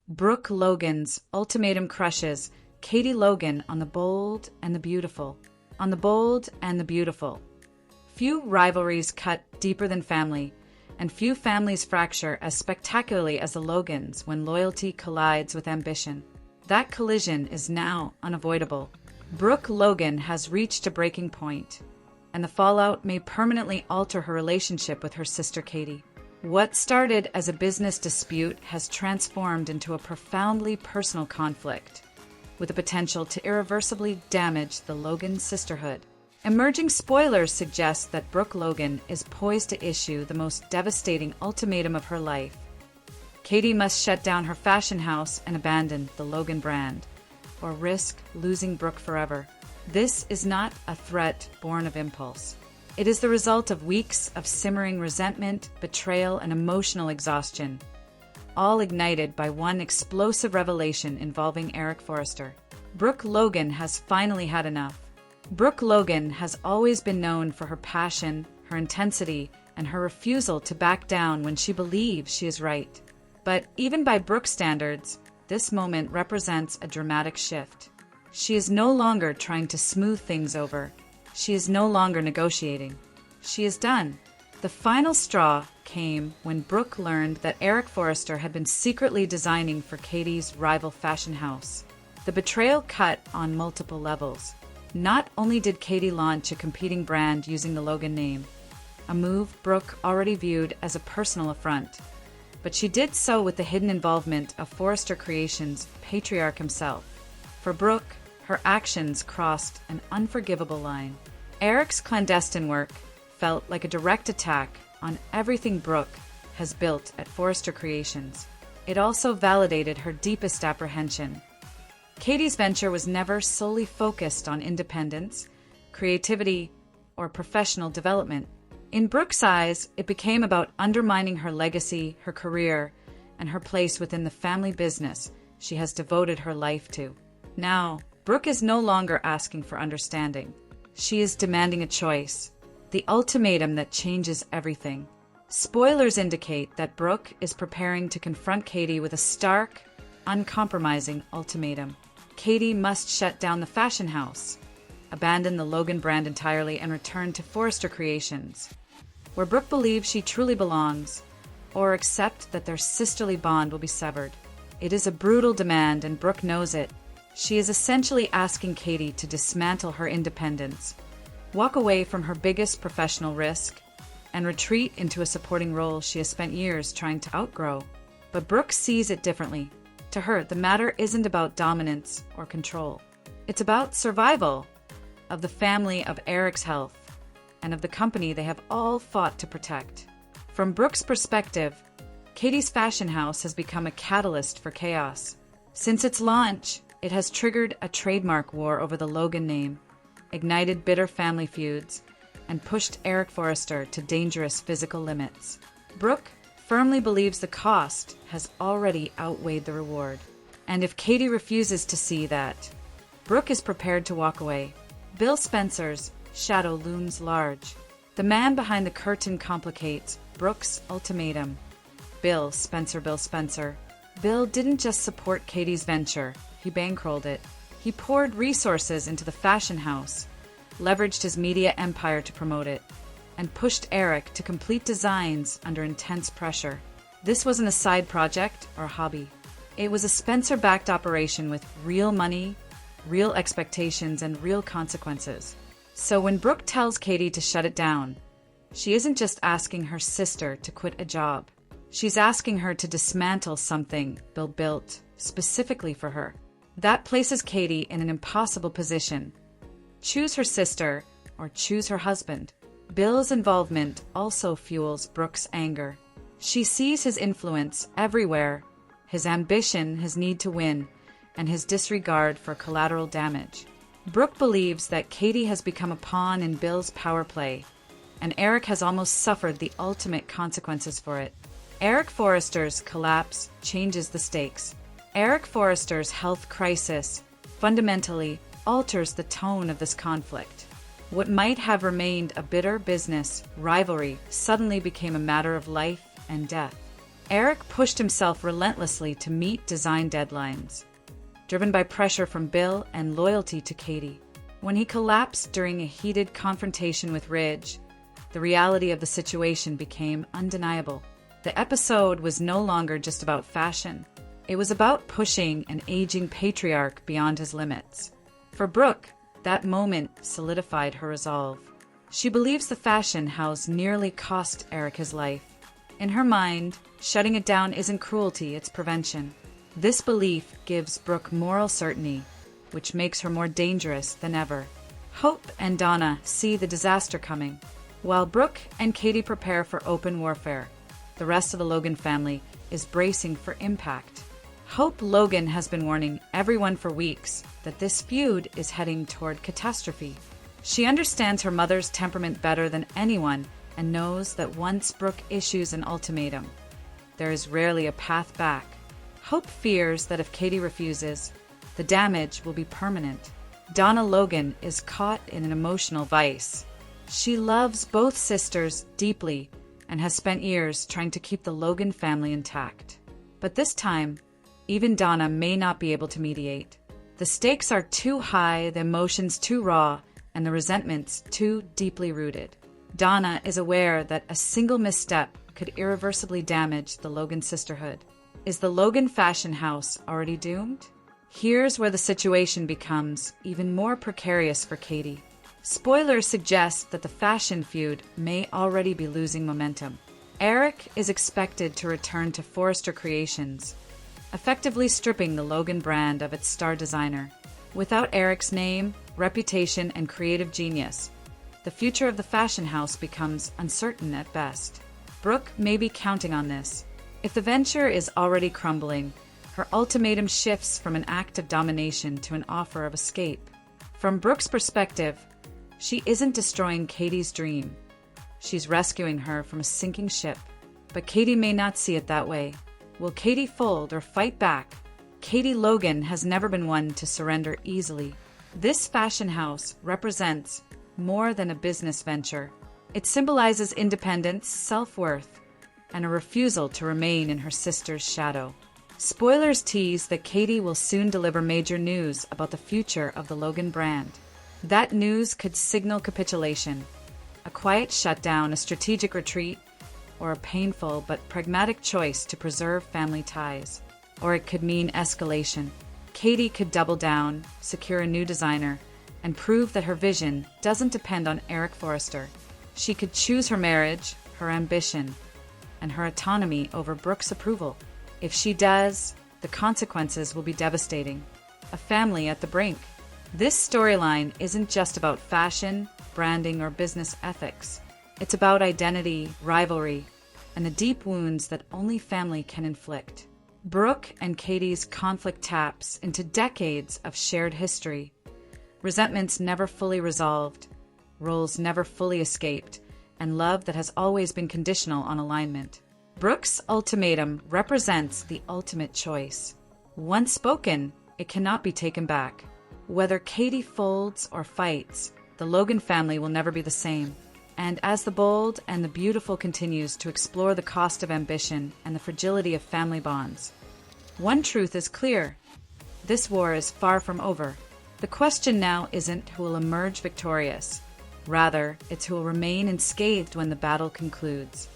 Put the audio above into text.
Brooke Logan's Ultimatum crushes Katie Logan on the bold and the beautiful. On the bold and the beautiful. Few rivalries cut deeper than family, and few families fracture as spectacularly as the Logans when loyalty collides with ambition. That collision is now unavoidable. Brooke Logan has reached a breaking point, and the fallout may permanently alter her relationship with her sister Katie. What started as a business dispute has transformed into a profoundly personal conflict, with the potential to irreversibly damage the Logan sisterhood. Emerging spoilers suggest that Brooke Logan is poised to issue the most devastating ultimatum of her life. Katie must shut down her fashion house and abandon the Logan brand, or risk losing Brooke forever. This is not a threat born of impulse. It is the result of weeks of simmering resentment, betrayal, and emotional exhaustion, all ignited by one explosive revelation involving Eric Forrester. Brooke Logan has finally had enough. Brooke Logan has always been known for her passion, her intensity, and her refusal to back down when she believes she is right. But even by Brooke's standards, this moment represents a dramatic shift. She is no longer trying to smooth things over. She is no longer negotiating. She is done. The final straw came when Brooke learned that Eric Forrester had been secretly designing for Katie's rival fashion house. The betrayal cut on multiple levels. Not only did Katie launch a competing brand using the Logan name, a move Brooke already viewed as a personal affront, but she did so with the hidden involvement of Forrester Creations' patriarch himself. For Brooke, her actions crossed an unforgivable line. Eric's clandestine work felt like a direct attack on everything Brooke has built at Forrester Creations. It also validated her deepest apprehension. Katie's venture was never solely focused on independence, creativity, or professional development. In Brooke's eyes, it became about undermining her legacy, her career, and her place within the family business she has devoted her life to. Now, Brooke is no longer asking for understanding. She is demanding a choice, the ultimatum that changes everything. Spoilers indicate that Brooke is preparing to confront Katie with a stark, uncompromising ultimatum. Katie must shut down the fashion house, abandon the Logan brand entirely, and return to Forrester Creations, where Brooke believes she truly belongs, or accept that their sisterly bond will be severed. It is a brutal demand, and Brooke knows it. She is essentially asking Katie to dismantle her independence, walk away from her biggest professional risk, and retreat into a supporting role she has spent years trying to outgrow. But Brooke sees it differently. To her, the matter isn't about dominance or control. It's about survival of the family, of Eric's health, and of the company they have all fought to protect. From Brooke's perspective, Katie's fashion house has become a catalyst for chaos. Since its launch, it has triggered a trademark war over the Logan name, ignited bitter family feuds, and pushed Eric Forrester to dangerous physical limits. Brooke firmly believes the cost has already outweighed the reward. And if Katie refuses to see that, Brooke is prepared to walk away. Bill Spencer's shadow looms large. The man behind the curtain complicates Brooke's ultimatum. Bill Spencer. Bill didn't just support Katie's venture, he bankrolled it. He poured resources into the fashion house, leveraged his media empire to promote it, and pushed Eric to complete designs under intense pressure. This wasn't a side project or a hobby. It was a Spencer-backed operation with real money, real expectations, and real consequences. So when Brooke tells Katie to shut it down, she isn't just asking her sister to quit a job. She's asking her to dismantle something Bill built specifically for her. That places Katie in an impossible position. Choose her sister or choose her husband. Bill's involvement also fuels Brooke's anger. She sees his influence everywhere, his ambition, his need to win, and his disregard for collateral damage. Brooke believes that Katie has become a pawn in Bill's power play, and Eric has almost suffered the ultimate consequences for it. Eric Forrester's collapse changes the stakes. Eric Forrester's health crisis fundamentally alters the tone of this conflict. What might have remained a bitter business rivalry suddenly became a matter of life and death. Eric pushed himself relentlessly to meet design deadlines, driven by pressure from Bill and loyalty to Katie. When he collapsed during a heated confrontation with Ridge, the reality of the situation became undeniable. The episode was no longer just about fashion. It was about pushing an aging patriarch beyond his limits. For Brooke, that moment solidified her resolve. She believes the fashion house nearly cost Eric his life. In her mind, shutting it down isn't cruelty, it's prevention. This belief gives Brooke moral certainty, which makes her more dangerous than ever. Hope and Donna see the disaster coming, while Brooke and Katie prepare for open warfare. The rest of the Logan family is bracing for impact. Hope Logan has been warning everyone for weeks that this feud is heading toward catastrophe. She understands her mother's temperament better than anyone and knows that once Brooke issues an ultimatum, there is rarely a path back. Hope fears that if Katie refuses, the damage will be permanent. Donna Logan is caught in an emotional vice. She loves both sisters deeply and has spent years trying to keep the Logan family intact. But this time, even Donna may not be able to mediate. The stakes are too high, the emotions too raw, and the resentments too deeply rooted. Donna is aware that a single misstep could irreversibly damage the Logan sisterhood. Is the Logan fashion house already doomed? Here's where the situation becomes even more precarious for Katie. Spoilers suggest that the fashion feud may already be losing momentum. Eric is expected to return to Forrester Creations, effectively stripping the Logan brand of its star designer. Without Eric's name, reputation, and creative genius, the future of the fashion house becomes uncertain at best. Brooke may be counting on this. If the venture is already crumbling, her ultimatum shifts from an act of domination to an offer of escape. From Brooke's perspective, she isn't destroying Katie's dream. She's rescuing her from a sinking ship. But Katie may not see it that way. Will Katie fold or fight back? Katie Logan has never been one to surrender easily. This fashion house represents more than a business venture. It symbolizes independence, self-worth, and a refusal to remain in her sister's shadow. Spoilers tease that Katie will soon deliver major news about the future of the Logan brand. That news could signal capitulation, a quiet shutdown, a strategic retreat, or a painful but pragmatic choice to preserve family ties. Or it could mean escalation. Katie could double down, secure a new designer, and prove that her vision doesn't depend on Eric Forrester. She could choose her marriage, her ambition, and her autonomy over Brooke's approval. If she does, the consequences will be devastating. A family at the brink. This storyline isn't just about fashion, branding, or business ethics. It's about identity, rivalry, and the deep wounds that only family can inflict. Brooke and Katie's conflict taps into decades of shared history. Resentments never fully resolved, roles never fully escaped, and love that has always been conditional on alignment. Brooke's ultimatum represents the ultimate choice. Once spoken, it cannot be taken back. Whether Katie folds or fights, the Logan family will never be the same. And as the bold and the beautiful continues to explore the cost of ambition and the fragility of family bonds, one truth is clear. This war is far from over. The question now isn't who will emerge victorious. Rather, it's who will remain unscathed when the battle concludes.